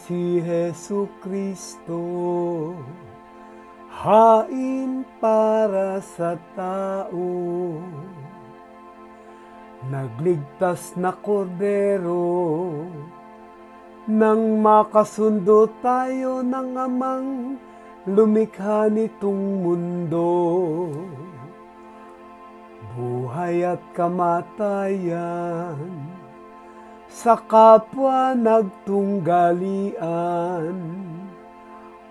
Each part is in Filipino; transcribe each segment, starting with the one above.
si Jesucristo, hain para sa tao. Nagligtas na kordero, nang makasundo tayo ng Amang lumikha nitong mundo. Buhay at kamatayan, sa kapwa nagtunggalian,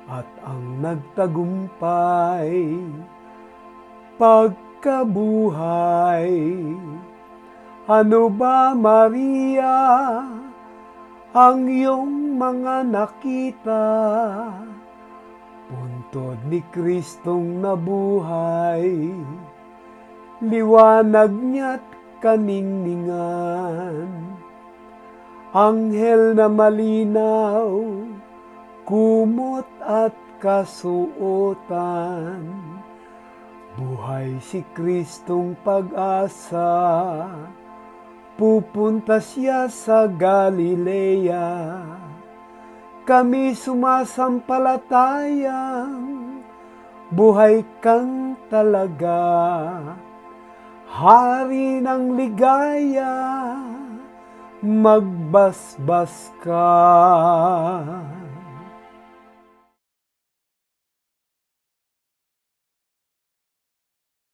at ang nagtagumpay, pagkabuhay. Ano ba, Maria, ang iyong mga nakita? Puntod ni Kristong nabuhay, liwanag niya't kaningningan. Anghel na malinaw, kumot at kasuotan. Buhay si Kristong pag-asa, pupunta siya sa Galilea. Kami sumasampalatayang buhay kang talaga, hari ng ligaya, magbasbas ka.